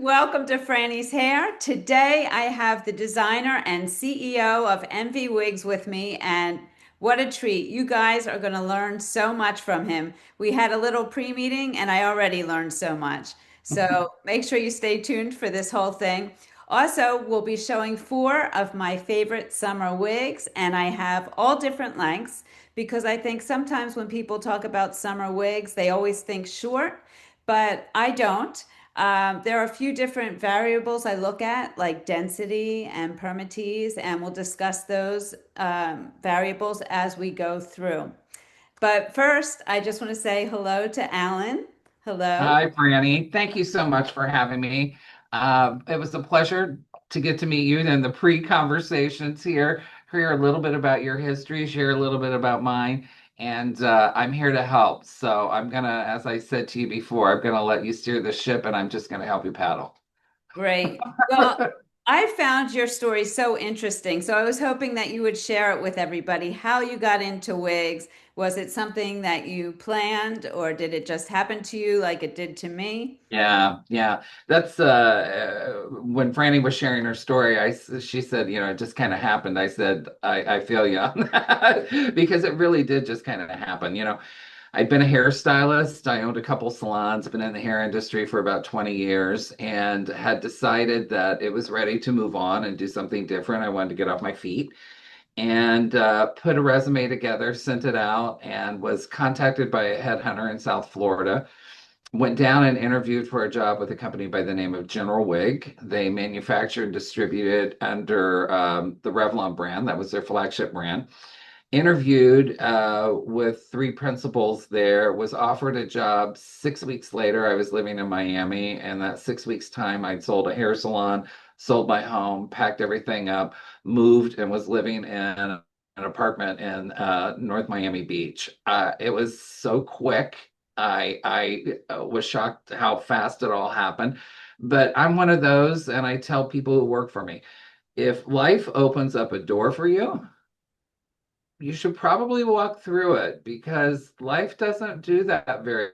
Welcome to Frannie's Hair. Today I have the designer and CEO of Envy Wigs with me, and what a treat. You guys are going to learn so much from him. We had a little pre-meeting and I already learned so much. So make sure you stay tuned for this whole thing. Also, we'll be showing four of my favorite summer wigs, and I have all different lengths because I think sometimes when people talk about summer wigs, they always think short, but I don't. There are a few different variables I look at, like density and permatease, and we'll discuss those variables as we go through. But first, I just want to say hello to Alan. Hello. Hi, Frannie. Thank you so much for having me. It was a pleasure to get to meet you in the pre-conversations here, hear a little bit about your history, share a little bit about mine, and I'm here to help. So I'm gonna, as I said to you before, I'm gonna let you steer the ship, and I'm just gonna help you paddle. Great. Well, I found your story so interesting. So I was hoping that you would share it with everybody, how you got into wigs. Was it something that you planned, or did it just happen to you like it did to me? Yeah. That's when Franny was sharing her story, she said, it just kind of happened. I said, I feel you on that because it really did just kind of happen. I'd been a hairstylist. I owned a couple salons, been in the hair industry for about 20 years, and had decided that it was ready to move on and do something different. I wanted to get off my feet and put a resume together, sent it out, and was contacted by a headhunter in South Florida. Went down and interviewed for a job with a company by the name of General Wig. They manufactured and distributed under the Revlon brand. That was their flagship brand. Interviewed with three principals there, was offered a job 6 weeks later. I was living in Miami, and that 6 weeks time, I'd sold a hair salon, sold my home, packed everything up, moved, and was living in an apartment in North Miami Beach. It was so quick. I was shocked how fast it all happened. But I'm one of those, and I tell people who work for me, if life opens up a door for you, you should probably walk through it because life doesn't do that very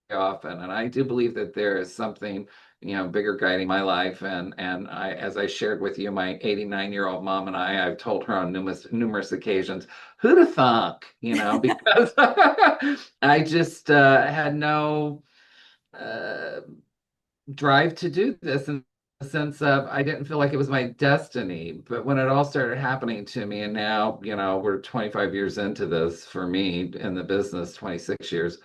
often. And I do believe that there is something, bigger guiding my life. And as I shared with you, my 89-year-old mom and I've told her on numerous occasions, who'd have thunk, because I just had no uh, drive to do this in the sense of I didn't feel like it was my destiny. But when it all started happening to me, and now, we're 25 years into this for me in the business, 26 years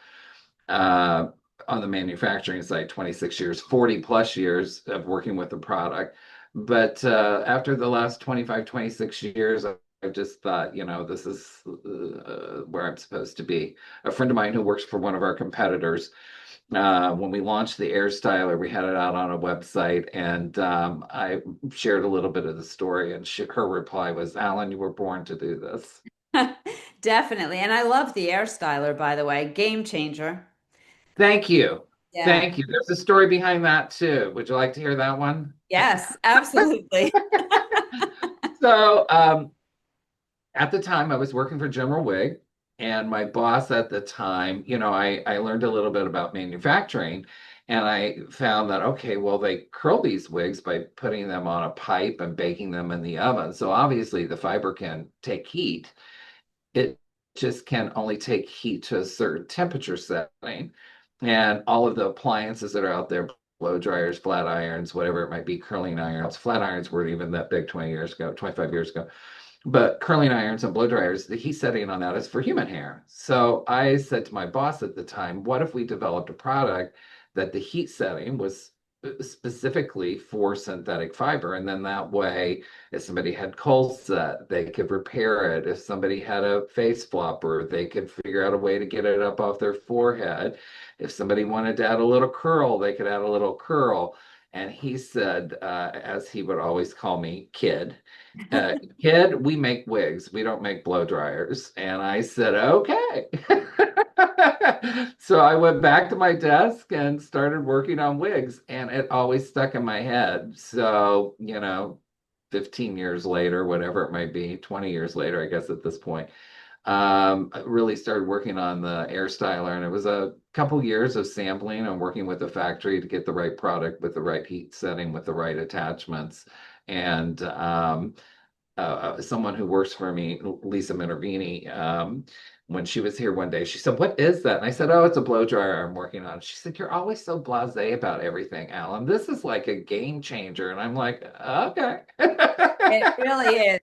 uh, on the manufacturing side, 26 years, 40 plus years of working with the product. But after the last 25, 26 years, I just thought, this is where I'm supposed to be. A friend of mine who works for one of our competitors, when we launched the Air Styler, we had it out on a website, and I shared a little bit of the story, and her reply was, "Alan, you were born to do this." Definitely. And I love the air styler, by the way. Game changer. Thank you. Yeah. Thank you. There's a story behind that too. Would you like to hear that one? Yes, absolutely. So, at the time, I was working for General Wig, and my boss at the time, I learned a little bit about manufacturing, and I found that, okay, well, they curl these wigs by putting them on a pipe and baking them in the oven. So obviously, the fiber can take heat. It just can only take heat to a certain temperature setting. And all of the appliances that are out there, blow dryers, flat irons, whatever it might be, curling irons, flat irons weren't even that big 20 years ago, 25 years ago. But curling irons and blow dryers, the heat setting on that is for human hair. So I said to my boss at the time, what if we developed a product that the heat setting was specifically for synthetic fiber? And then that way, if somebody had cold set, they could repair it. If somebody had a face flopper, they could figure out a way to get it up off their forehead. If somebody wanted to add a little curl, they could add a little curl. And he said, as he would always call me, kid, kid, we make wigs. We don't make blow dryers. And I said, okay. So I went back to my desk and started working on wigs, and it always stuck in my head. So, 15 years later, whatever it might be, 20 years later, I guess at this point, I really started working on the air styler, and it was a couple years of sampling and working with the factory to get the right product with the right heat setting, with the right attachments. And someone who works for me, Lisa Minervini, when she was here one day, she said, "What is that?" And I said, "Oh, it's a blow dryer I'm working on." She said, "You're always so blasé about everything, Alan. This is like a game changer." And I'm like, "Okay." It really is.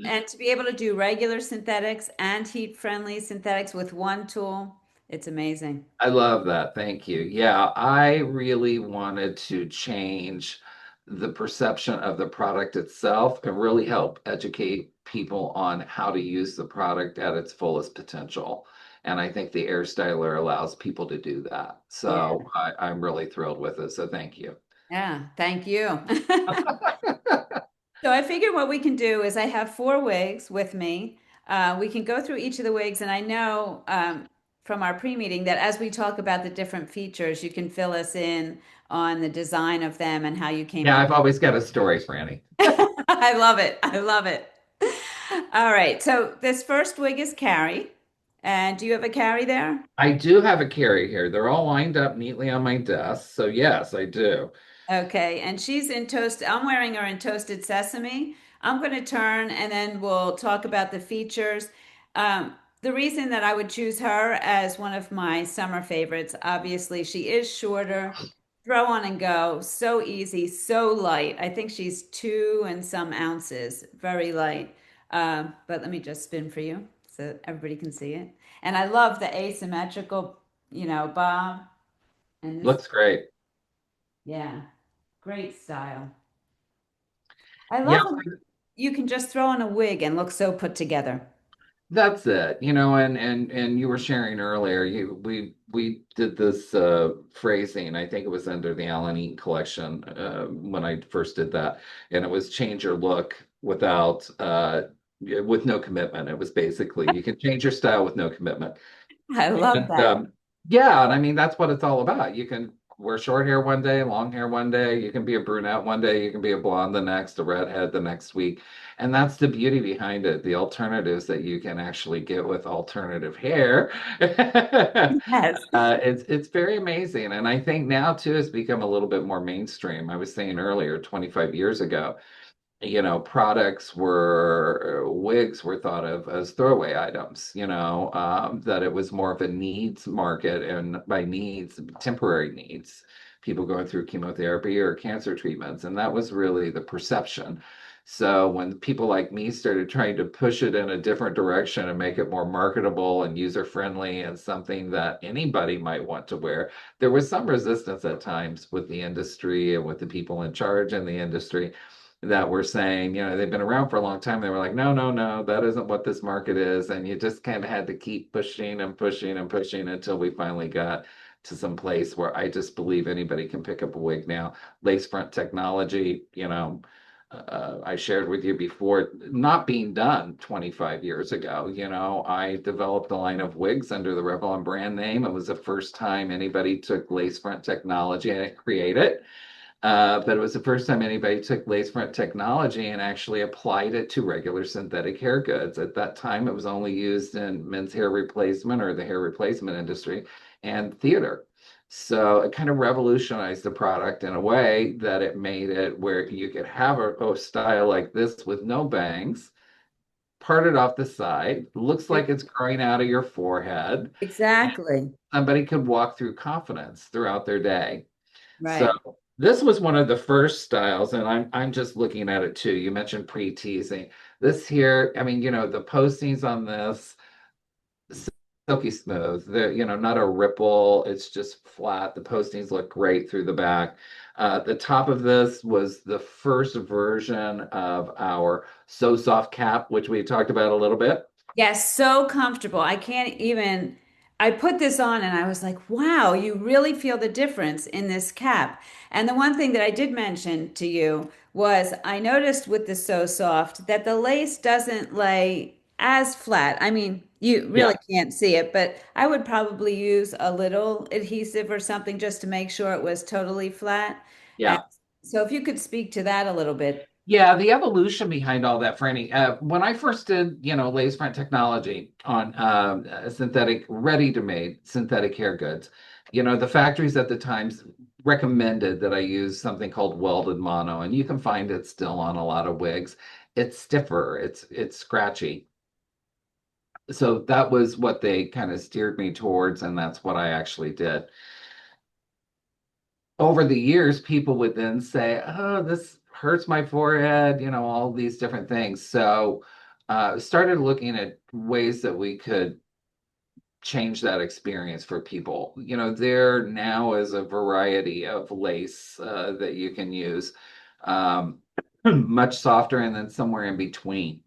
And to be able to do regular synthetics and heat-friendly synthetics with one tool, it's amazing. I love that. Thank you. Yeah, I really wanted to change the perception of the product itself and really help educate people on how to use the product at its fullest potential. And I think the Air Styler allows people to do that. Yeah. So I'm really thrilled with it. So thank you. Yeah, thank you. So I figured what we can do is I have four wigs with me. We can go through each of the wigs, and I know from our pre-meeting that as we talk about the different features, you can fill us in on the design of them and how you came Yeah, up. I've always got a story, Frannie. I love it. I love it. All right. So this first wig is Kari. And do you have a Kari there? I do have a carry here. They're all lined up neatly on my desk. So yes, I do. Okay, and she's in toast. I'm wearing her in toasted sesame. I'm going to turn and then we'll talk about the features. The reason that I would choose her as one of my summer favorites, obviously, she is shorter, throw on and go, so easy, so light. I think she's 2 and some ounces, very light. But let me just spin for you so everybody can see it. And I love the asymmetrical, bob. And this, Looks great. yeah, great style. I Yeah, love when you can just throw on a wig and look so put together. that's it, and you were sharing earlier, we did this phrasing, I think it was under the Alan Eaton collection when I first did that, and it was change your look without with no commitment. It was basically you can change your style with no commitment. I love And that. yeah, and I mean that's what it's all about. You can wear short hair one day, long hair one day, you can be a brunette one day, you can be a blonde the next, a redhead the next week. And that's the beauty behind it, the alternatives that you can actually get with alternative hair. Yes. It's very amazing. And I think now too it's become a little bit more mainstream. I was saying earlier, 25 years ago, products were wigs were thought of as throwaway items, that it was more of a needs market, and by needs, temporary needs, people going through chemotherapy or cancer treatments. And that was really the perception. So when people like me started trying to push it in a different direction and make it more marketable and user friendly and something that anybody might want to wear, there was some resistance at times with the industry and with the people in charge in the industry that were saying, they've been around for a long time. They were like, no, no, no, that isn't what this market is. And you just kind of had to keep pushing and pushing and pushing until we finally got to some place where I just believe anybody can pick up a wig now. Lace front technology, I shared with you before, not being done 25 years ago. I developed a line of wigs under the Revlon brand name. It was the first time anybody took lace front technology and created it. But it was the first time anybody took lace front technology and actually applied it to regular synthetic hair goods. At that time, it was only used in men's hair replacement or the hair replacement industry and theater. So it kind of revolutionized the product in a way that it made it where you could have a style like this with no bangs, parted off the side, looks like it's growing out of your forehead, and Exactly. somebody could walk through confidence throughout their day. So Right. this was one of the first styles, and I'm just looking at it too. You mentioned pre-teasing. This here, I mean, the postings on this, silky smooth. Not a ripple. It's just flat. The postings look great through the back. The top of this was the first version of our So Soft cap, which we talked about a little bit. Yes, so comfortable. I put this on and I was like, wow, you really feel the difference in this cap. And the one thing that I did mention to you was I noticed with the So Soft that the lace doesn't lay as flat. I mean, you really Yeah, can't see it, but I would probably use a little adhesive or something just to make sure it was totally flat. And yeah. so if you could speak to that a little bit. Yeah, the evolution behind all that, Franny. When I first did, lace front technology on synthetic, ready-to-made synthetic hair goods, the factories at the times recommended that I use something called welded mono, and you can find it still on a lot of wigs. It's stiffer, it's scratchy. So that was what they kind of steered me towards, and that's what I actually did. Over the years, people would then say, "Oh, this hurts my forehead," all these different things. So, started looking at ways that we could change that experience for people. There now is a variety of lace that you can use, um, much softer and then somewhere in between.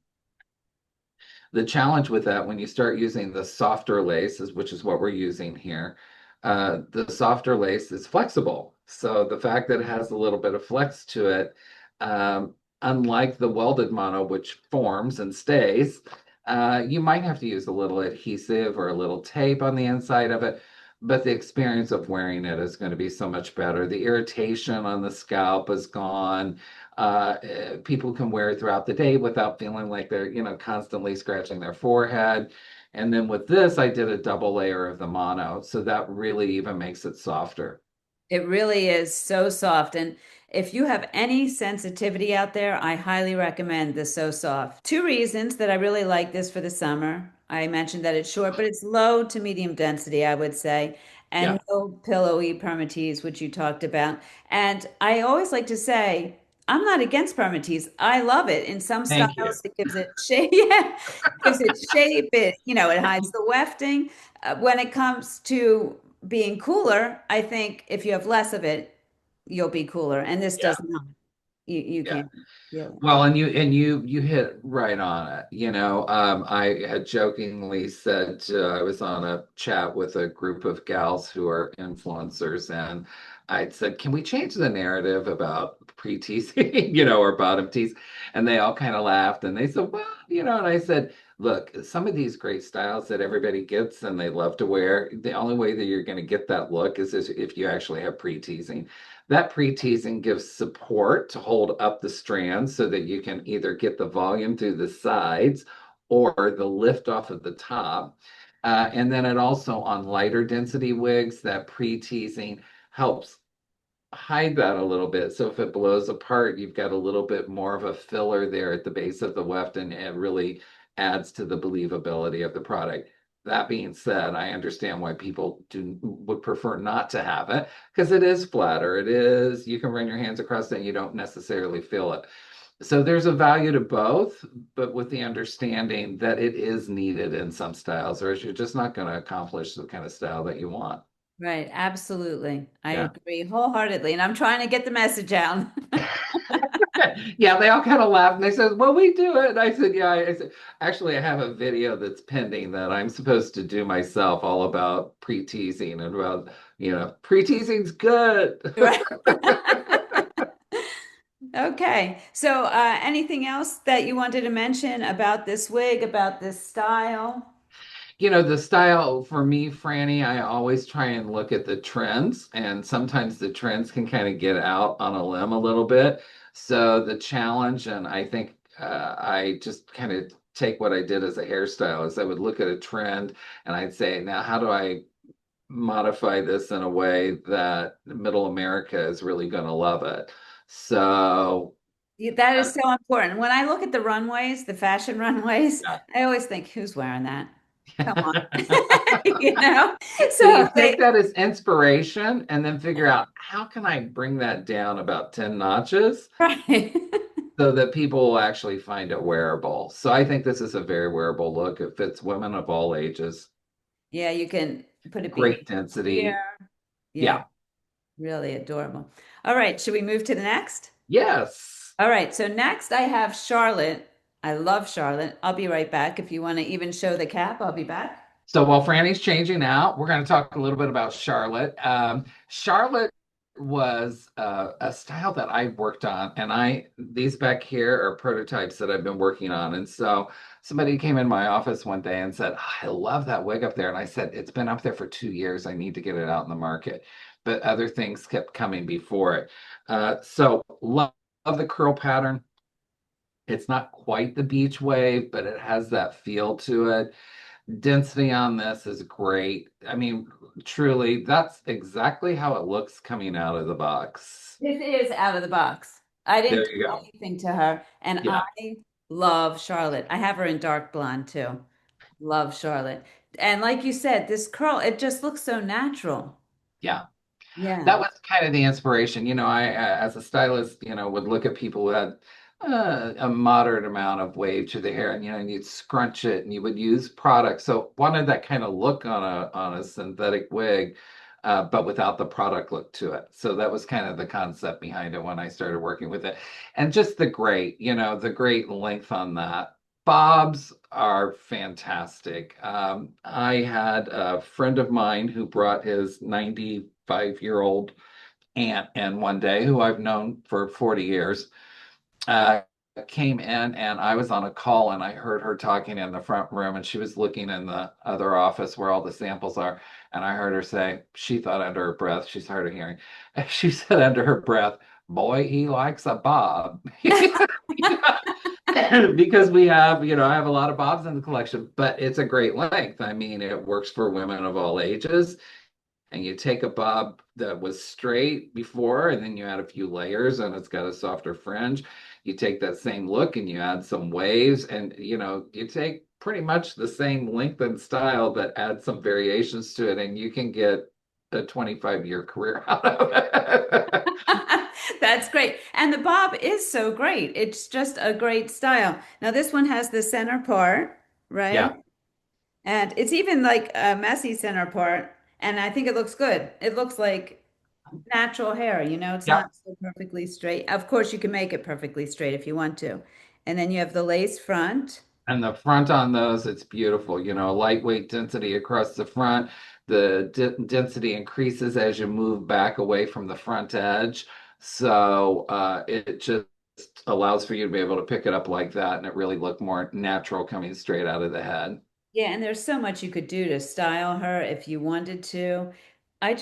The challenge with that, when you start using the softer laces, which is what we're using here, the softer lace is flexible. So the fact that it has a little bit of flex to it, unlike the welded mono, which forms and stays, you might have to use a little adhesive or a little tape on the inside of it. But the experience of wearing it is going to be so much better. The irritation on the scalp is gone. People can wear it throughout the day without feeling like they're, constantly scratching their forehead. And then with this, I did a double layer of the mono, so that really even makes it softer. It really is so soft. And if you have any sensitivity out there, I highly recommend the So Soft. Two reasons that I really like this for the summer. I mentioned that it's short, but it's low to medium density, I would say, and Yeah, no pillowy permatease, which you talked about. And I always like to say, I'm not against permatease. I love it. In some thank you. styles, it gives it shape. Yeah, gives it shape. It hides the wefting. When it comes to being cooler, I think if you have less of it, you'll be cooler. And this Yeah, does not. You yeah. can't feel Well, and you hit right on it. I had jokingly said I was on a chat with a group of gals who are influencers, and I'd said, "Can we change the narrative about pre-teasing, or bottom tease?" And they all kind of laughed, and they said, "Well, and I said, "Look, some of these great styles that everybody gets and they love to wear, the only way that you're going to get that look is if you actually have pre-teasing." That pre-teasing gives support to hold up the strands so that you can either get the volume through the sides or the lift off of the top. And then it also, on lighter density wigs, that pre-teasing helps hide that a little bit. So if it blows apart, you've got a little bit more of a filler there at the base of the weft, and it really adds to the believability of the product. That being said, I understand why people would prefer not to have it because it is flatter. It is, you can run your hands across it and you don't necessarily feel it. So there's a value to both, but with the understanding that it is needed in some styles, or you're just not going to accomplish the kind of style that you want. right. Absolutely. I Yeah. agree wholeheartedly. And I'm trying to get the message out. Yeah, they all kind of laughed and they said, "Well, we do it." And I said, "Yeah." I said, "Actually, I have a video that's pending that I'm supposed to do myself, all about pre-teasing and about, pre-teasing's good." Right. Okay. So, anything else that you wanted to mention about this wig, about this style? The style for me, Franny, I always try and look at the trends, and sometimes the trends can kind of get out on a limb a little bit. So the challenge, and I think I just kind of take what I did as a hairstylist. I would look at a trend and I'd say, now how do I modify this in a way that middle America is really going to love it? So, That is so important. When I look at the runways, the fashion runways, yeah. I always think, who's wearing that? Come on. You know? So you So take that as inspiration and then figure out how can I bring that down about 10 notches right. so that people will actually find it wearable. So I think this is a very wearable look. It fits women of all ages. Yeah, you can put it behind Great here. density. Yeah, Yeah. really adorable. All right, should we move to the next? Yes. All right, so next I have Charlotte. I love Charlotte. I'll be right back. If you want to even show the cap, I'll be back. So while Franny's changing out, we're going to talk a little bit about Charlotte. Charlotte was a style that I worked on, and these back here are prototypes that I've been working on. And so somebody came in my office one day and said, "I love that wig up there." And I said, "It's been up there for 2 years. I need to get it out in the market." But other things kept coming before it. So love the curl pattern. It's not quite the beach wave, but it has that feel to it. Density on this is great. I mean, truly, that's exactly how it looks coming out of the box. This is out of the box. I didn't There do you go. anything to her, and I Yeah. love Charlotte. I have her in dark blonde too. Love Charlotte. And like you said, this curl, it just looks so natural. Yeah. Yeah. That was kind of the inspiration. As a stylist, would look at people who had a moderate amount of wave to the hair, and and you'd scrunch it, and you would use products. So wanted that kind of look on a synthetic wig, but without the product look to it. So that was kind of the concept behind it when I started working with it, and just the great length on that. Bobs are fantastic. I had a friend of mine who brought his 95-year-old aunt in one day, who I've known for 40 years, uh, came in, and I was on a call, and I heard her talking in the front room, and she was looking in the other office where all the samples are. And I heard her say, she thought under her breath, she's hard of hearing. She said under her breath, boy, he likes a bob. Because I have a lot of bobs in the collection, but it's a great length. I mean, it works for women of all ages. And you take a bob that was straight before, and then you add a few layers, and it's got a softer fringe. You take that same look and you add some waves, and you take pretty much the same length and style, but add some variations to it, and you can get a 25-year career out of it. That's great. And the bob is so great. It's just a great style. Now, this one has the center part, right? Yeah. And it's even like a messy center part. And I think it looks good. It looks like natural hair, it's Yeah. not so perfectly straight. Of course, you can make it perfectly straight if you want to. And then you have the lace front. And the front on those, it's beautiful. Lightweight density across the front. The density increases as you move back away from the front edge. So it just allows for you to be able to pick it up like that, and it really look more natural coming straight out of the head. Yeah, and there's so much you could do to style her if you wanted to. I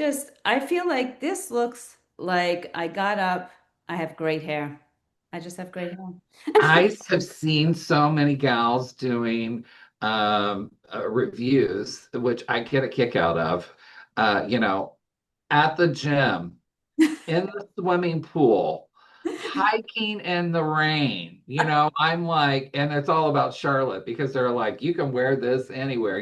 feel like this looks like I got up, I have great hair. I just have great hair. I have seen so many gals doing reviews, which I get a kick out of. At the gym, in the swimming pool, hiking in the rain. I'm like, and it's all about Charlotte, because they're like, you can wear this anywhere.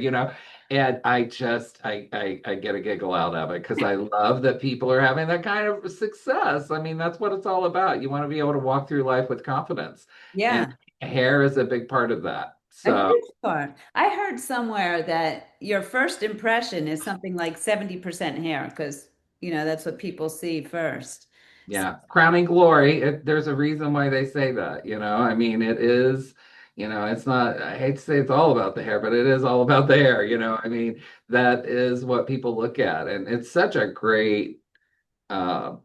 And I get a giggle out of it, because I love that people are having that kind of success. I mean, that's what it's all about. You want to be able to walk through life with confidence, and Yeah, hair is a big part of that. a So huge part. I heard somewhere that your first impression is something like 70% hair because, that's what people see first. So, yeah, crowning glory. There's a reason why they say that, I mean, it is, it's not, I hate to say it's all about the hair, but it is all about the hair, I mean, that is what people look at. And it's such a great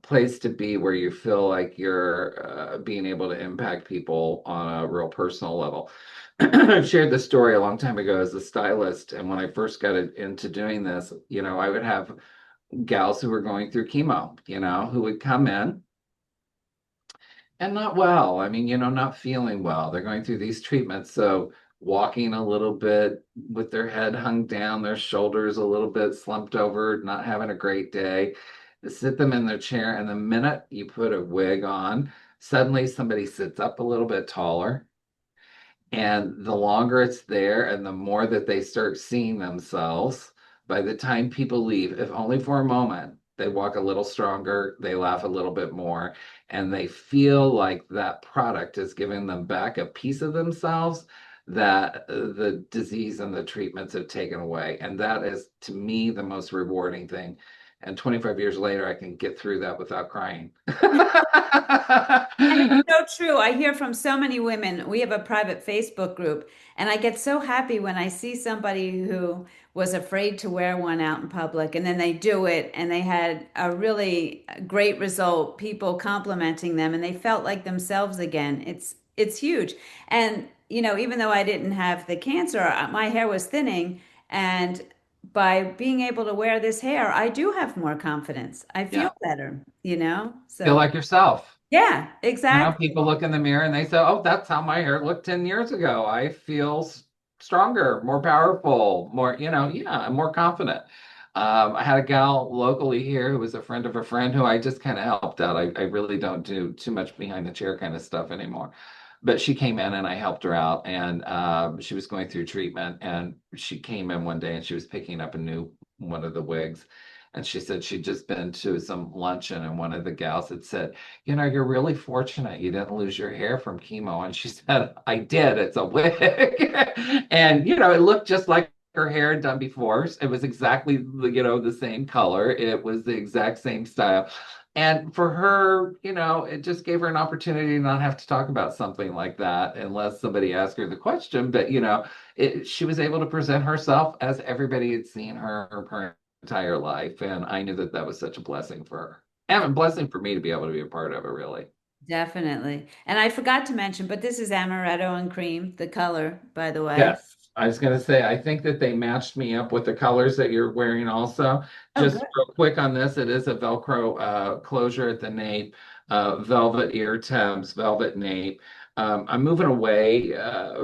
place to be, where you feel like you're being able to impact people on a real personal level. I've shared this story a long time ago as a stylist. And when I first got into doing this, I would have gals who were going through chemo, who would come in and not well. I mean, not feeling well. They're going through these treatments. So walking a little bit with their head hung down, their shoulders a little bit slumped over, not having a great day. Sit them in their chair, and the minute you put a wig on, suddenly somebody sits up a little bit taller. And the longer it's there, and the more that they start seeing themselves, by the time people leave, if only for a moment, they walk a little stronger, they laugh a little bit more, and they feel like that product is giving them back a piece of themselves that the disease and the treatments have taken away. And that is, to me, the most rewarding thing. And 25 years later, I can get through that without crying. and it's so true. I hear from so many women. We have a private Facebook group, and I get so happy when I see somebody who was afraid to wear one out in public, and then they do it, and they had a really great result, people complimenting them, and they felt like themselves again. It's huge. And, even though I didn't have the cancer, my hair was thinning, and by being able to wear this hair, I do have more confidence. I feel Yeah. better, Feel So like yourself. Yeah, You know, exactly. people look in the mirror and they say, "Oh, that's how my hair looked 10 years ago. I feel stronger, more powerful, more, yeah, I'm more confident." I had a gal locally here who was a friend of a friend who I just kind of helped out. I really don't do too much behind the chair kind of stuff anymore. But she came in and I helped her out, and she was going through treatment, and she came in one day and she was picking up a new one of the wigs. And she said she'd just been to some luncheon, and one of the gals had said, "You're really fortunate you didn't lose your hair from chemo." And she said, "I did. It's a wig." And, it looked just like her hair had done before. It was exactly the same color. It was the exact same style. And for her, it just gave her an opportunity to not have to talk about something like that unless somebody asked her the question. But, she was able to present herself as everybody had seen her entire life. And I knew that that was such a blessing for her and a blessing for me to be able to be a part of it, really. Definitely. And I forgot to mention, but this is amaretto and cream, the color, by the way. Yes, I was going to say, I think that they matched me up with the colors that you're wearing also. Oh, Just good. real quick on this, it is a Velcro closure at the nape, velvet ear tabs, velvet nape. I'm moving away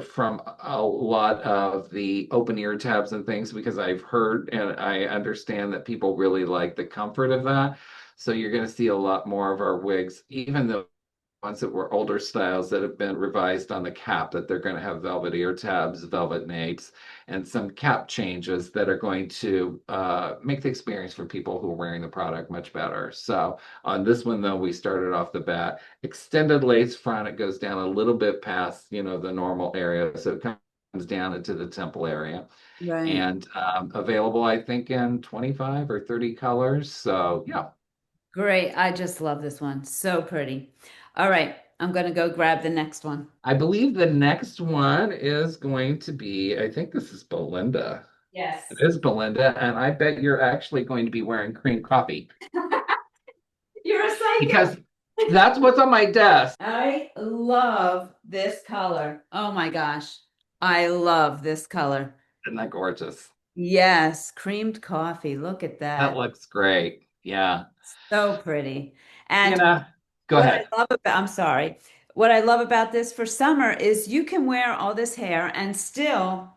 from a lot of the open ear tabs and things because I've heard and I understand that people really like the comfort of that. So you're going to see a lot more of our wigs, even though ones that were older styles that have been revised on the cap, that they're going to have velvet ear tabs, velvet napes, and some cap changes that are going to make the experience for people who are wearing the product much better. So on this one, though, we started off the bat extended lace front. It goes down a little bit past, the normal area, so it comes down into the temple area, Right. and available, I think, in 25 or 30 colors. So yeah. Great. I just love this one. So pretty. All right. I'm going to go grab the next one. I believe the next one is going to be, I think this is Belinda. It Yes. is Belinda, and I bet you're actually going to be wearing cream coffee You're a psychic. because that's what's on my desk. I love this color. Oh my gosh. I love this color. Isn't that gorgeous? Yes, creamed coffee. Look at That that. looks great. Yeah. So pretty. You And know, go what ahead. I love about, I'm sorry. What I love about this for summer is you can wear all this hair and still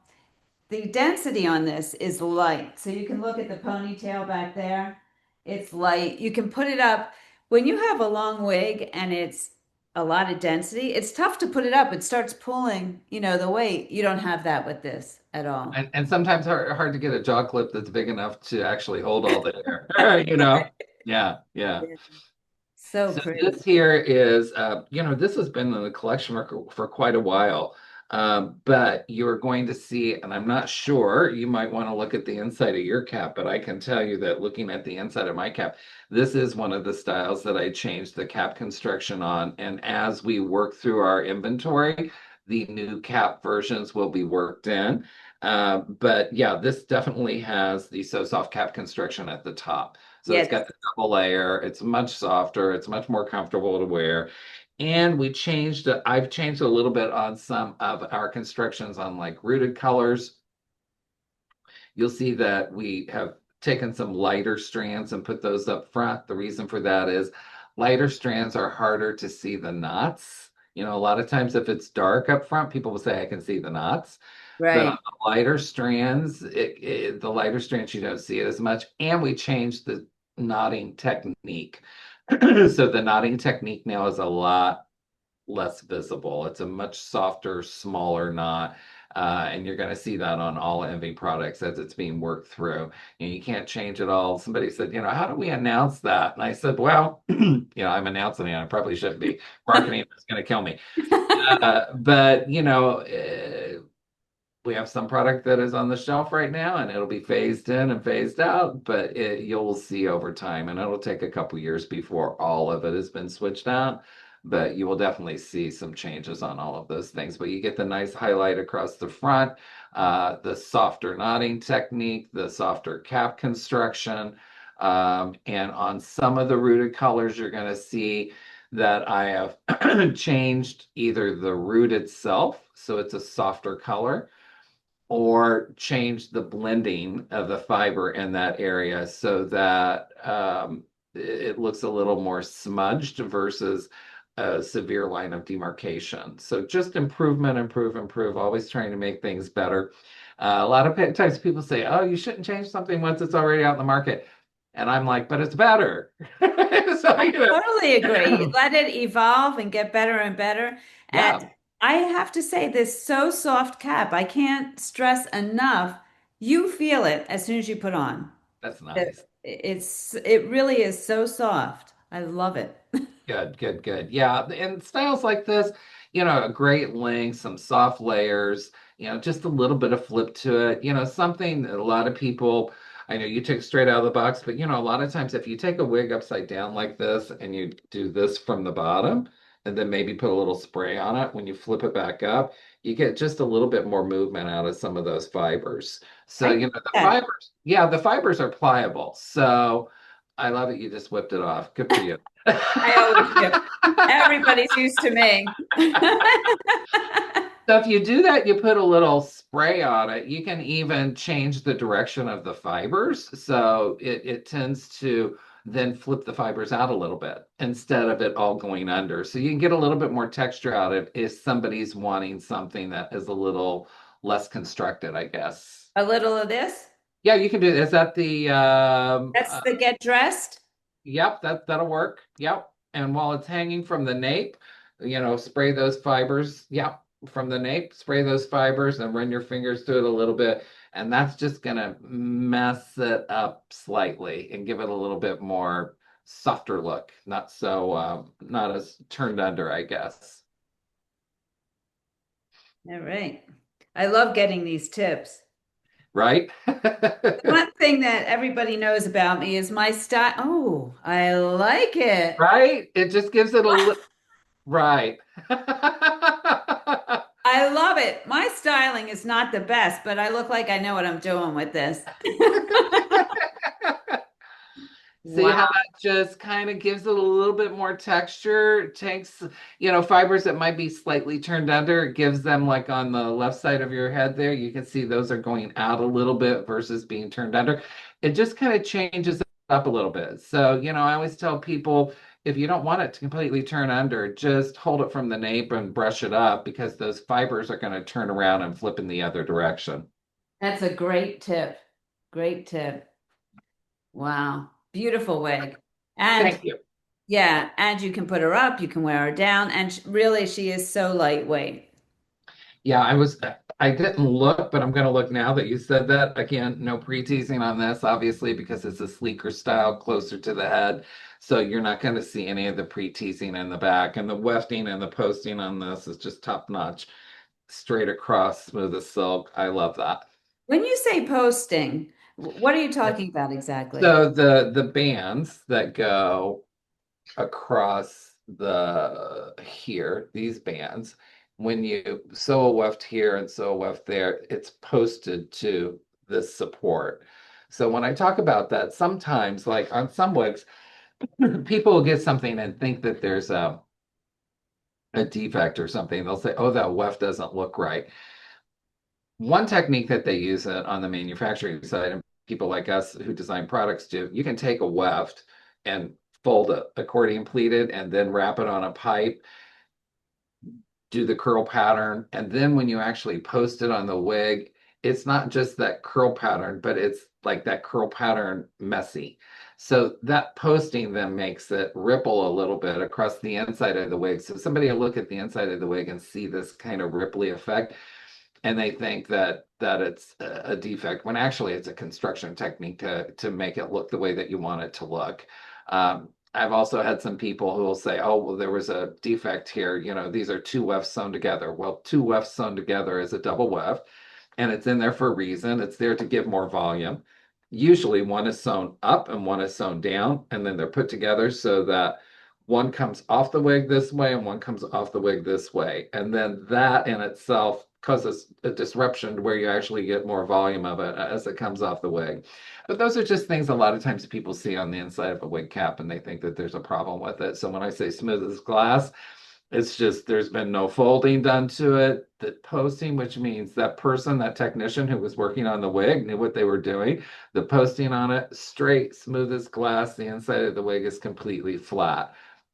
the density on this is light. So you can look at the ponytail back there. It's light. You can put it up. When you have a long wig and it's a lot of density, it's tough to put it up. It starts pulling, the weight. You don't have that with this at all. And sometimes hard to get a jaw clip that's big enough to actually hold all the hair, you know? Yeah, yeah. Yeah. So So pretty. this here is, this has been in the collection for quite a while. But you're going to see, and I'm not sure, you might want to look at the inside of your cap, but I can tell you that looking at the inside of my cap, this is one of the styles that I changed the cap construction on. And as we work through our inventory, the new cap versions will be worked in. But yeah, this definitely has the So Soft cap construction at the top. So it's Yes. got the double layer. It's much softer. It's much more comfortable to wear. And I've changed a little bit on some of our constructions on like rooted colors. You'll see that we have taken some lighter strands and put those up front. The reason for that is lighter strands are harder to see the knots. A lot of times if it's dark up front, people will say, "I can see the knots." But on Right. the lighter strands, the lighter strands, you don't see it as much. And we changed the knotting technique. So the knotting technique now is a lot less visible. It's a much softer, smaller knot. And you're going to see that on all Envy products as it's being worked through. And you can't change it all. Somebody said, how do we announce that? And I said, well, I'm announcing it. I probably shouldn't be. Marketing is going to kill me. But, we have some product that is on the shelf right now and it'll be phased in and phased out, but you'll see over time and it'll take a couple years before all of it has been switched out. But you will definitely see some changes on all of those things. But you get the nice highlight across the front, the softer knotting technique, the softer cap construction. And on some of the rooted colors, you're going to see that I have changed either the root itself, so it's a softer color, or change the blending of the fiber in that area so that it looks a little more smudged versus a severe line of demarcation. So just improvement, improve, improve, always trying to make things better. A lot of times people say, oh, you shouldn't change something once it's already out in the market. And I'm like, but it's better. So, I totally agree. Let it evolve and get better and better. And yeah, I have to say, this so soft cap, I can't stress enough. You feel it as soon as you put on. that's nice. It really is so soft. I love it. Good, good, good. Yeah, and styles like this, a great length, some soft layers, just a little bit of flip to it, something that a lot of people, I know you took straight out of the box, but a lot of times if you take a wig upside down like this and you do this from the bottom and then maybe put a little spray on it, when you flip it back up, you get just a little bit more movement out of some of those fibers. So, I get the that. fibers, yeah, the fibers are pliable. So I love it. You just whipped it off. Good for you. I always do. Everybody's used to me. So if you do that, you put a little spray on it. You can even change the direction of the fibers. So it tends to then flip the fibers out a little bit instead of it all going under. So you can get a little bit more texture out of it if somebody's wanting something that is a little less constructed, I guess. A little of this. Yeah, you can do. Is that the That's the get dressed. Yep, that'll work. Yep. And while it's hanging from the nape, spray those fibers. Yep, from the nape, spray those fibers and run your fingers through it a little bit. And that's just gonna mess it up slightly and give it a little bit more softer look. Not as turned under, I guess. All right. I love getting these tips. Right? One thing that everybody knows about me is my style. Oh, I like it. Right? It just gives it a little, right. I love it. My styling is not the best, but I look like I know what I'm doing with this. See how Wow. that just kind of gives it a little bit more texture. It takes, fibers that might be slightly turned under. It gives them like on the left side of your head there. You can see those are going out a little bit versus being turned under. It just kind of changes it up a little bit. So, I always tell people if you don't want it to completely turn under, just hold it from the nape and brush it up because those fibers are going to turn around and flip in the other direction. That's a great tip. Great tip. Wow. Beautiful wig. And Thank you. yeah, and you can put her up, you can wear her down, and really she is so lightweight. Yeah, I didn't look, but I'm going to look now that you said that. Again, no pre-teasing on this, obviously, because it's a sleeker style closer to the head. So you're not going to see any of the pre-teasing in the back. And the wefting and the posting on this is just top notch, straight across, smooth as silk. I love that. When you say posting, what are you talking about exactly? So the bands that go across the here, these bands, when you sew a weft here and sew a weft there, it's posted to this support. So when I talk about that, sometimes like on some wigs, people will get something and think that there's a defect or something. They'll say, oh, that weft doesn't look right. One technique that they use on the manufacturing side, and people like us who design products do, you can take a weft and fold it accordion pleated and then wrap it on a pipe, do the curl pattern, and then when you actually post it on the wig, it's not just that curl pattern, but it's like that curl pattern messy. So that posting then makes it ripple a little bit across the inside of the wig. So somebody will look at the inside of the wig and see this kind of ripply effect and they think that it's a defect when actually it's a construction technique to make it look the way that you want it to look. I've also had some people who will say, "Oh, well, there was a defect here. These are two wefts sewn together." Well, two wefts sewn together is a double weft, and it's in there for a reason. It's there to give more volume. Usually, one is sewn up and one is sewn down, and then they're put together so that one comes off the wig this way and one comes off the wig this way. And then that in itself causes a disruption where you actually get more volume of it as it comes off the wig. But those are just things a lot of times people see on the inside of a wig cap and they think that there's a problem with it. So when I say smooth as glass, it's just there's been no folding done to it. The posting, which means that person, that technician who was working on the wig knew what they were doing. The posting on it, straight, smooth as glass. The inside of the wig is completely flat.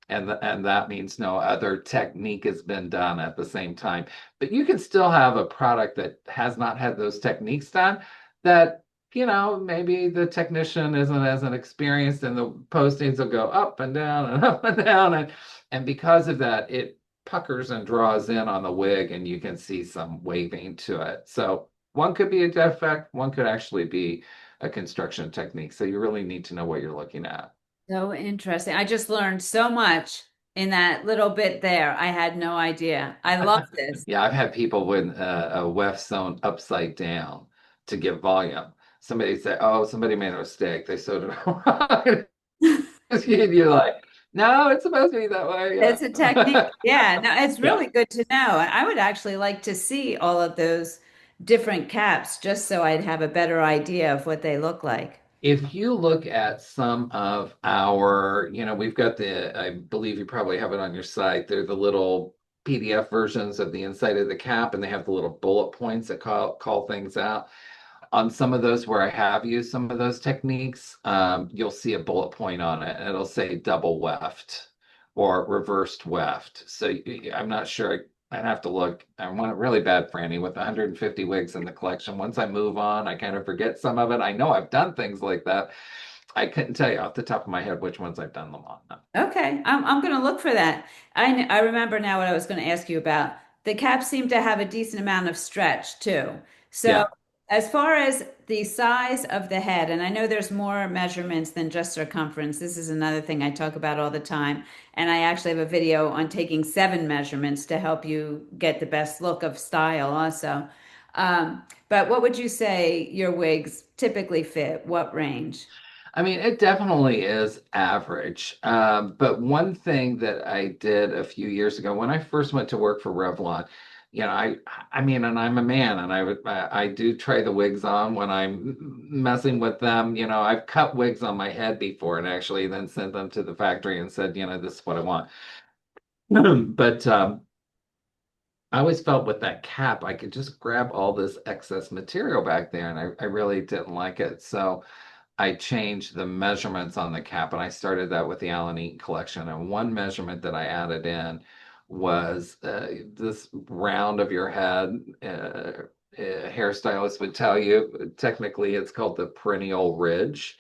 and that means no other technique has been done at the same time. But you can still have a product that has not had those techniques done that, maybe the technician isn't as an experienced and the postings will go up and down and up and down. And because of that, it puckers and draws in on the wig and you can see some waving to it. So one could be a defect, one could actually be a construction technique. So you really need to know what you're looking at. So interesting. I just learned so much in that little bit there. I had no idea. I love this. Yeah, I've had people with a weft sewn upside down to give volume. Somebody say, "Oh, somebody made a mistake. They sewed it wrong." And you're like, "No, it's supposed to be that way." It's a technique. Yeah. Yeah, no, it's Yeah. really good to know. I would actually like to see all of those different caps just so I'd have a better idea of what they look like. If you look at some of our, we've got I believe you probably have it on your site. They're the little PDF versions of the inside of the cap, and they have the little bullet points that call things out. On some of those where I have used some of those techniques, you'll see a bullet point on it, and it'll say double weft or reversed weft. So I'm not sure. I'd have to look. I want it really bad, Franny, with 150 wigs in the collection. Once I move on, I kind of forget some of it. I know I've done things like that. I couldn't tell you off the top of my head which ones I've done them on. Okay, I'm going to look for that. I remember now what I was going to ask you about. The caps seem to have a decent amount of stretch too. So, Yeah. as far as the size of the head, and I know there's more measurements than just circumference. This is another thing I talk about all the time. And I actually have a video on taking 7 measurements to help you get the best look of style also. But what would you say your wigs typically fit? What range? I mean, it definitely is average. But one thing that I did a few years ago when I first went to work for Revlon, I mean, and I'm a man, and I do try the wigs on when I'm messing with them. I've cut wigs on my head before, and actually then sent them to the factory and said, this is what I want. But I always felt with that cap, I could just grab all this excess material back there, and I really didn't like it. So. I changed the measurements on the cap, and I started that with the Allen Eaton collection. And one measurement that I added in was this round of your head. A hairstylist would tell you, technically, it's called the perennial ridge.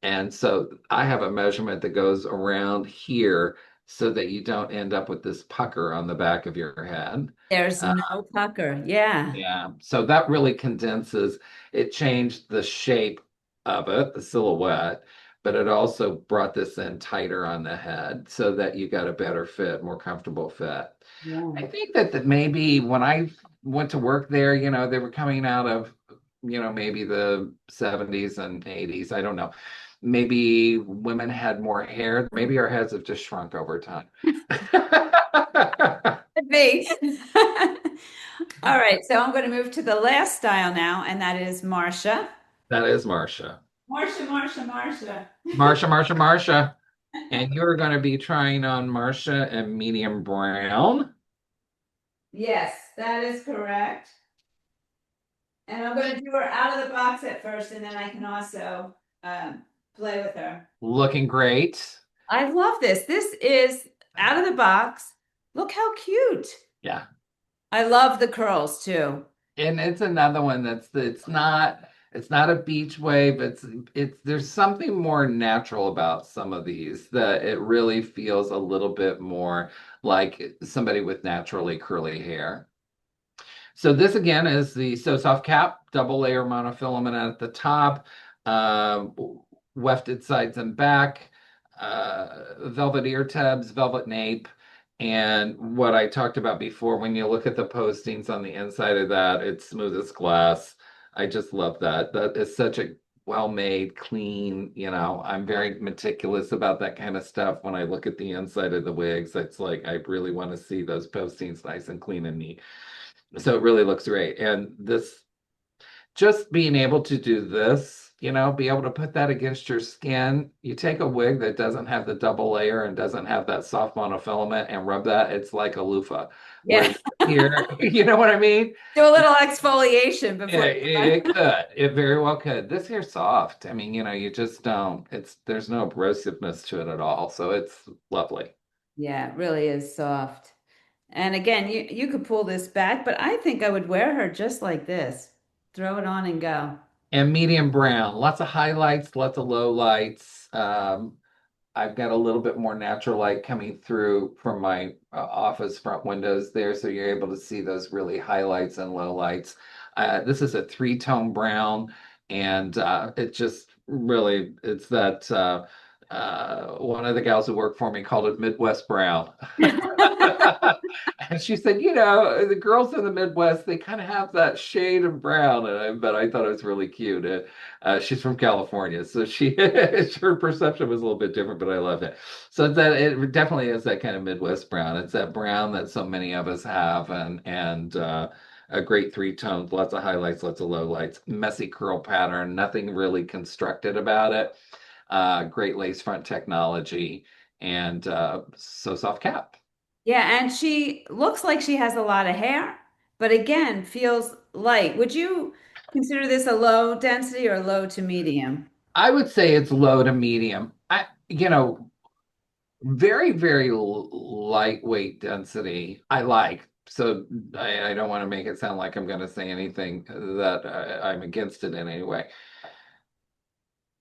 And so I have a measurement that goes around here so that you don't end up with this pucker on the back of your head. There's Uh, no pucker. Yeah. yeah, so that really condenses, it changed the shape of it, the silhouette, but it also brought this in tighter on the head so that you got a better fit, more comfortable fit. Yeah. I think that maybe when I went to work there, they were coming out of, maybe the 70s and 80s. I don't know. Maybe women had more hair. Maybe our heads have just shrunk over time. Could be. All right, so I'm going to move to the last style now, and that is Marsha. That is Marsha. Marsha, Marsha, Marsha. Marsha, Marsha, Marsha. And you're going to be trying on Marsha in medium brown. Yes, that is correct. And I'm going to do her out of the box at first, and then I can also play with her. Looking great. I love this. This is out of the box. Look how cute. Yeah. I love the curls too. And it's another one it's not a beach wave. It's there's something more natural about some of these that it really feels a little bit more like somebody with naturally curly hair. So this again is the So Soft cap, double layer monofilament at the top, uh, wefted sides and back, velvet ear tabs, velvet nape. And what I talked about before, when you look at the postings on the inside of that, it's smooth as glass. I just love that. That is such a well-made, clean, I'm very meticulous about that kind of stuff. When I look at the inside of the wigs, it's like I really want to see those postings nice and clean and neat. So it really looks great. And this, just being able to do this, be able to put that against your skin. You take a wig that doesn't have the double layer and doesn't have that soft monofilament and rub that, it's like a loofah. Yeah. Where here, you know what I mean? Do a little exfoliation Yeah, before you it could. It very well could. This hair's soft. I mean, you just don't, there's no abrasiveness to it at all. So it's lovely. Yeah, it really is soft. And again, you could pull this back, but I think I would wear her just like this. Throw it on and go. And medium brown, lots of highlights, lots of low lights. I've got a little bit more natural light coming through from my office front windows there, so you're able to see those really highlights and low lights. This is a three-tone brown, and it just really, it's that one of the gals who worked for me called it Midwest Brown. And she said, the girls in the Midwest, they kind of have that shade of brown, but I thought it was really cute. She's from California, so her perception was a little bit different, but I love it. So it definitely is that kind of Midwest brown. It's that brown that so many of us have, and a great three tones, lots of highlights, lots of lowlights, messy curl pattern, nothing really constructed about it. Great lace front technology, and so soft cap. Yeah, and she looks like she has a lot of hair, but again, feels light. Would you consider this a low density or low to medium? I would say it's low to medium. Very, very lightweight density. I like. So I don't want to make it sound like I'm going to say anything that I'm against it in any way.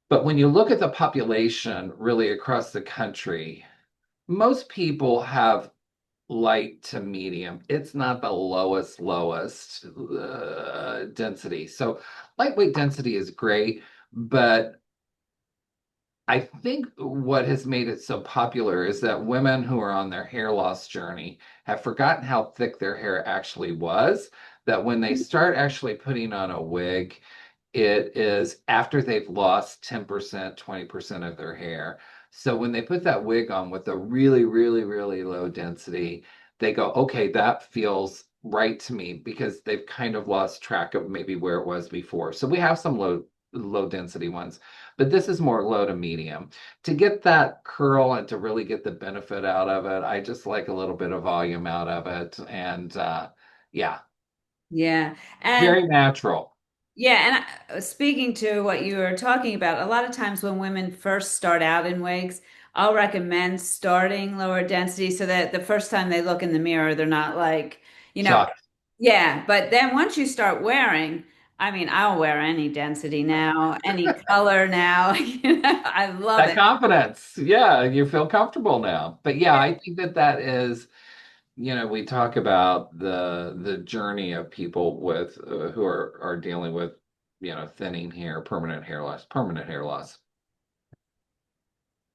But when you look at the population really across the country, most people have light to medium. It's not the lowest density. So lightweight density is great, but I think what has made it so popular is that women who are on their hair loss journey have forgotten how thick their hair actually was. That when they start actually putting on a wig, it is after they've lost 10%, 20% of their hair. So when they put that wig on with a really, really, really low density, they go, okay, that feels right to me because they've kind of lost track of maybe where it was before. So we have some low density ones, but this is more low to medium. To get that curl and to really get the benefit out of it, I just like a little bit of volume out of it. And yeah, Yeah. And very natural. yeah, and speaking to what you were talking about, a lot of times when women first start out in wigs, I'll recommend starting lower density so that the first time they look in the mirror, they're not like, you know, Shocked. yeah. But then once you start wearing, I mean, I'll wear any density now, any color now. I love That it. confidence. Yeah, you feel comfortable now. But yeah, I think that is, we talk about the journey of people with who are dealing with, thinning hair, permanent hair loss.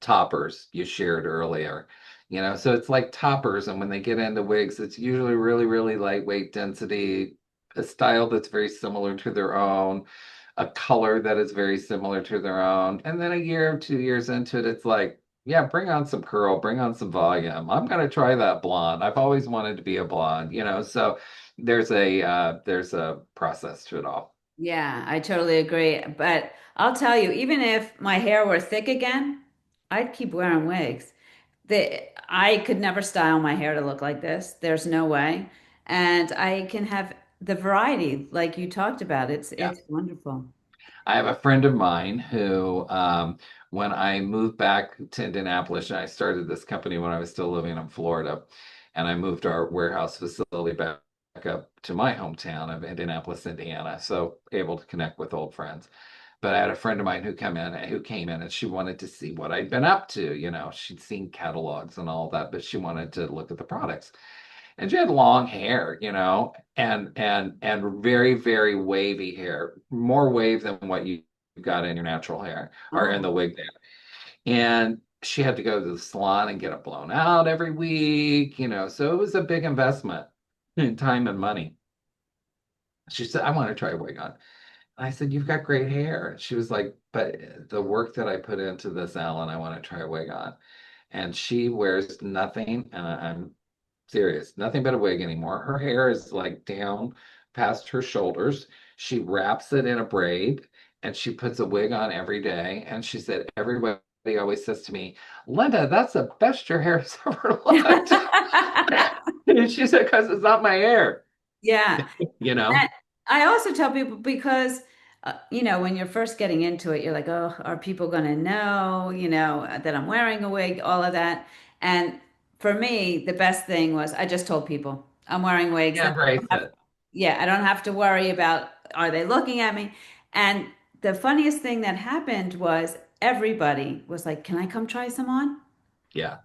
Toppers you shared earlier. So it's like toppers, and when they get into wigs, it's usually really, really lightweight density, a style that's very similar to their own, a color that is very similar to their own. And then a year or 2 years into it, it's like, yeah, bring on some curl, bring on some volume. I'm gonna try that blonde. I've always wanted to be a blonde. So there's a process to it all. Yeah, I totally agree. But I'll tell you, even if my hair were thick again, I'd keep wearing wigs. I could never style my hair to look like this. There's no way. And I can have the variety like you talked about. It's Yeah. it's wonderful. I have a friend of mine who, when I moved back to Indianapolis, and I started this company when I was still living in Florida, and I moved our warehouse facility back up to my hometown of Indianapolis, Indiana, so able to connect with old friends. But I had a friend of mine who came in, and she wanted to see what I'd been up to. She'd seen catalogs and all that, but she wanted to look at the products. And she had long hair, and very, very wavy hair, more wave than what you got in your natural hair or in the Oh, wig there. And she had to go to the salon and get it blown out every week. So it was a big investment in time and money. She said, I want to try a wig on. I said, you've got great hair. She was like, but the work that I put into this, Alan, I want to try a wig on. And she wears nothing, and I'm serious, nothing but a wig anymore. Her hair is like down past her shoulders. She wraps it in a braid and she puts a wig on every day. And she said, everybody always says to me, Linda, that's the best your hair has ever looked. And she said, because it's not my hair, yeah. you know? And I also tell people because, when you're first getting into it, you're like, oh, are people going to know, that I'm wearing a wig, all of that. And for me, the best thing was I just told people I'm wearing wigs. Yeah, embrace it. Yeah, I don't have to worry about are they looking at me? And the funniest thing that happened was everybody was like, "Can I come try some on?" Yeah.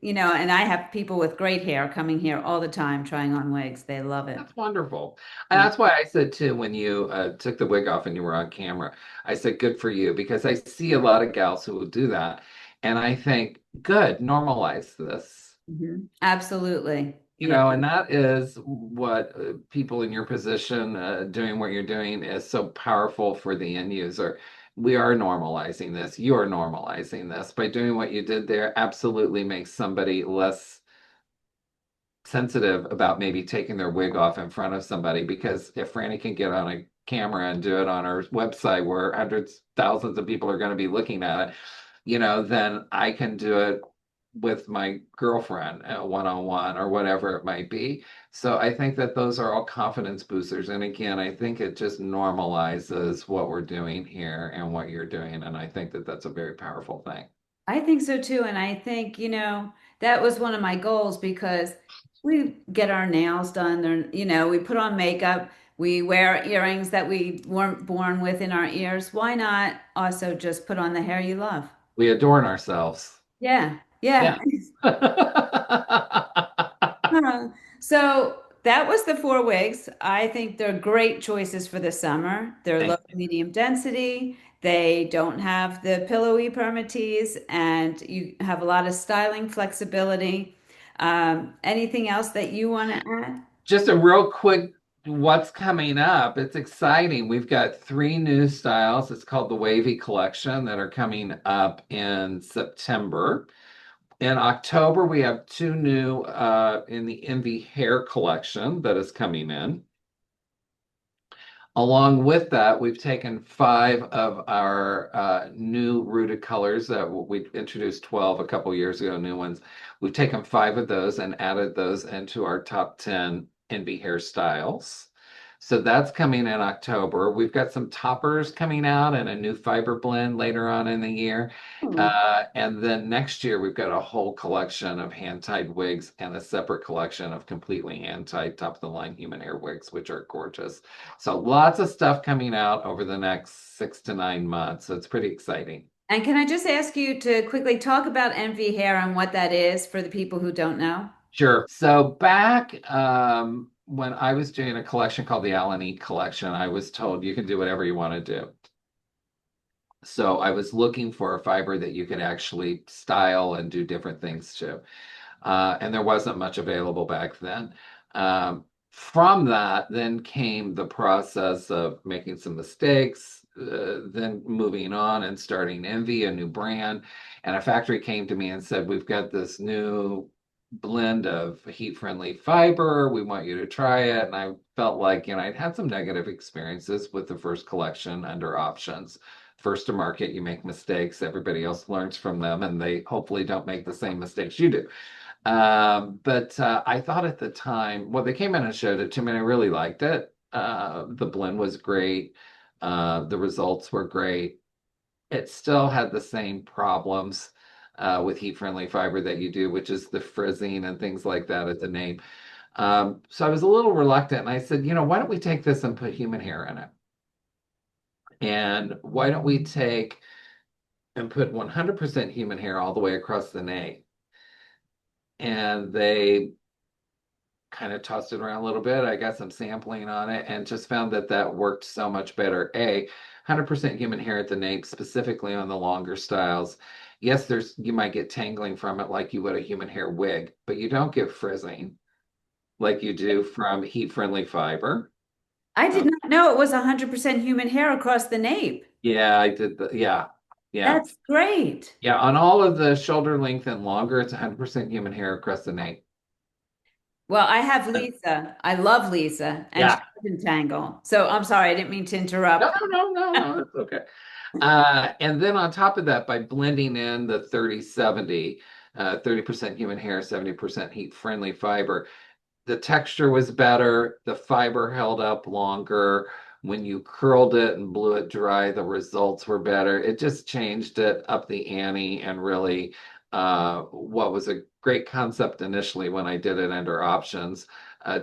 And I have people with great hair coming here all the time trying on wigs. They love it. That's wonderful. And Yeah. that's why I said too, when you took the wig off and you were on camera, I said, good for you, because I see a lot of gals who will do that. And I think, good, normalize this. Absolutely. Yeah. And that is what people in your position doing what you're doing is so powerful for the end user. We are normalizing this. You are normalizing this by doing what you did there. Absolutely makes somebody less sensitive about maybe taking their wig off in front of somebody, because if Frannie can get on a camera and do it on her website where hundreds, thousands of people are going to be looking at it, then I can do it with my girlfriend one-on-one or whatever it might be. So I think that those are all confidence boosters. And again, I think it just normalizes what we're doing here and what you're doing. And I think that that's a very powerful thing. I think so too. And I think, that was one of my goals because we get our nails done. We put on makeup, we wear earrings that we weren't born with in our ears. Why not also just put on the hair you love? We adorn ourselves. Yeah. Yeah. Yeah. Huh. So that was the four wigs. I think they're great choices for the summer. They're low Thank to medium density. They don't have the pillowy permatease, and you have a lot of styling flexibility. Anything else that you want to add? Just a real quick, what's coming up? It's exciting. We've got three new styles. It's called the Wavy Collection that are coming up in September. In October, we have two new in the Envy Hair Collection that is coming in. Along with that, we've taken five of our new rooted colors that we introduced 12 a couple years ago, new ones. We've taken five of those and added those into our top 10 Envy hairstyles. So that's coming in October. We've got some toppers coming out and a new fiber blend later on in the year. Hmm. And then next year, we've got a whole collection of hand-tied wigs and a separate collection of completely hand-tied top-of-the-line human hair wigs, which are gorgeous. So lots of stuff coming out over the next 6 to 9 months. So it's pretty exciting. And can I just ask you to quickly talk about Envy Hair and what that is for the people who don't know? Sure. So back when I was doing a collection called the Allen E collection, I was told you can do whatever you want to do. So I was looking for a fiber that you could actually style and do different things to. And there wasn't much available back then. From that, then came the process of making some mistakes, then moving on and starting Envy, a new brand. And a factory came to me and said, we've got this new blend of heat-friendly fiber. We want you to try it. And I felt like, I'd had some negative experiences with the first collection under options. First to market, you make mistakes, everybody else learns from them, and they hopefully don't make the same mistakes you do. But I thought at the time, well, they came in and showed it to me, and I really liked it. The blend was great. The results were great. It still had the same problems with heat-friendly fiber that you do, which is the frizzing and things like that at the Nape. So I was a little reluctant, and I said, why don't we take this and put human hair in it? And why don't we take and put 100% human hair all the way across the nape? And they kind of tossed it around a little bit. I got some sampling on it and just found that that worked so much better. 100% human hair at the nape, specifically on the longer styles. Yes, you might get tangling from it like you would a human hair wig, but you don't get frizzing like you do from heat-friendly fiber. I did not know it was 100% human hair across the nape. Yeah, I did yeah. Yeah. That's great. Yeah, on all of the shoulder length and longer, it's 100% human hair across the nape. Well, I have Lisa. I love Lisa, and she Yeah. doesn't tangle. So I'm sorry, I didn't mean to No, interrupt. no, no, no, no, it's okay. And then on top of that, by blending in the 30-70, 30% human hair, 70% heat-friendly fiber, the texture was better, the fiber held up longer. When you curled it and blew it dry, the results were better. It just changed it up the ante and really what was a great concept initially when I did it under options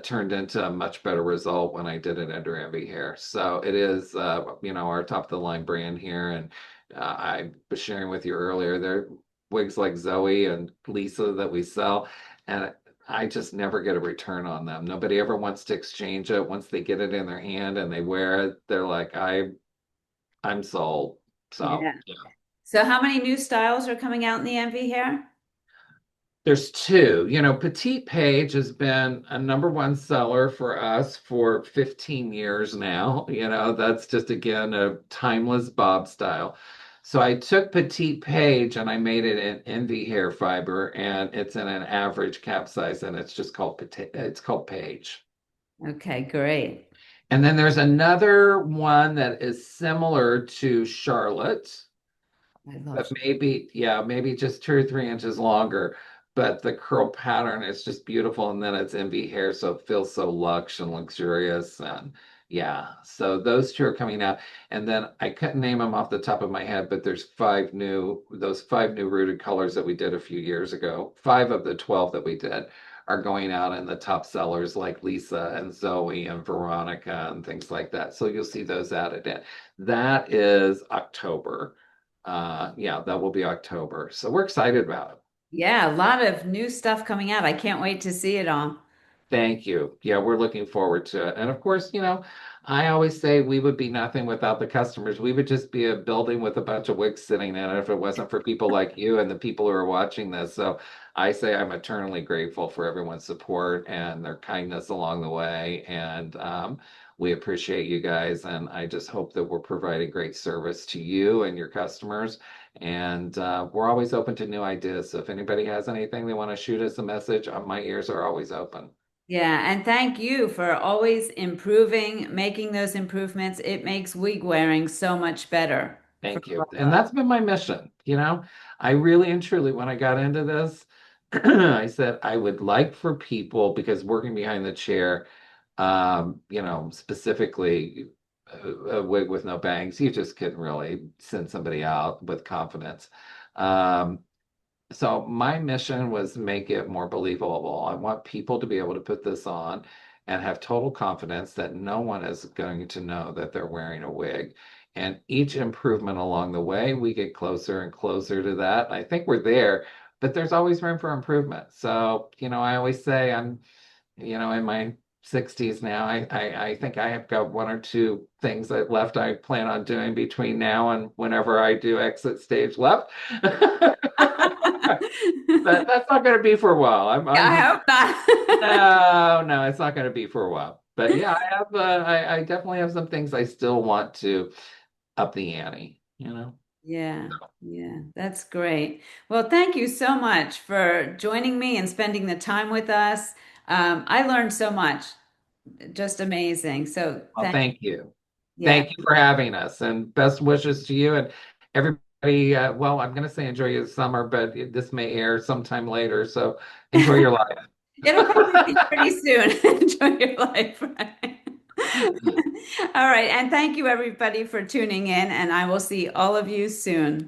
turned into a much better result when I did it under Envy Hair. So it is, our top of the line brand here. And I was sharing with you earlier, there are wigs like Zoe and Lisa that we sell. And I just never get a return on them. Nobody ever wants to exchange it. Once they get it in their hand and they wear it, they're like, I'm sold. So Yeah. So how many new styles are coming out in the Envy hair? there's two. Petite Page has been a number one seller for us for 15 years now. That's just again a timeless bob style. So I took Petite Page and I made it in Envy hair fiber, and it's in an average cap size, and it's just called it's called Page. Okay, great. And then there's another one that is similar to Charlotte. I love. But maybe, yeah, maybe just 2 or 3 inches longer. But the curl pattern is just beautiful. And then it's MV hair, so it feels so luxe and luxurious. And yeah, so those two are coming out. And then I couldn't name them off the top of my head, but there's those 5 new rooted colors that we did a few years ago. 5 of the 12 that we did are going out in the top sellers like Lisa and Zoe and Veronica and things like that. So you'll see those added in. That is October. Yeah, that will be October. So we're excited about it. Yeah, a lot of new stuff coming out. I can't wait to see it all. Thank you. Yeah, we're looking forward to it. And of course, I always say we would be nothing without the customers. We would just be a building with a bunch of wigs sitting in it if it wasn't for people like you and the people who are watching this. So I say I'm eternally grateful for everyone's support and their kindness along the way. And we appreciate you guys. And I just hope that we're providing great service to you and your customers. And we're always open to new ideas. So if anybody has anything they want to shoot us a message, my ears are always open. Yeah, and thank you for always improving, making those improvements. It makes wig wearing so much better for Thank you. all And of us. that's been my mission. I really and truly, when I got into this, I said I would like for people, because working behind the chair, specifically a wig with no bangs, you just couldn't really send somebody out with confidence. Um, so my mission was make it more believable. I want people to be able to put this on and have total confidence that no one is going to know that they're wearing a wig. And each improvement along the way, we get closer and closer to that. I think we're there, but there's always room for improvement. So, I always say I'm, in my 60s now. I think I have got 1 or 2 things that left I plan on doing between now and whenever I do exit stage left. But that's not going to be for a while. Yeah, I I'm hope not. no, it's not going to be for a while. But yeah, I have I definitely have some things I still want to up the ante. Yeah, yeah, that's great. Well, thank you so much for joining me and spending the time with us. I learned so much, just amazing. So Well, thank you. yeah. Thank you for having us, and best wishes to you and everybody. Well, I'm going to say enjoy your summer, but this may air sometime later, so enjoy your life. It'll probably be pretty soon. Enjoy your life, right? All right, and thank you everybody for tuning in, and I will see all of you soon.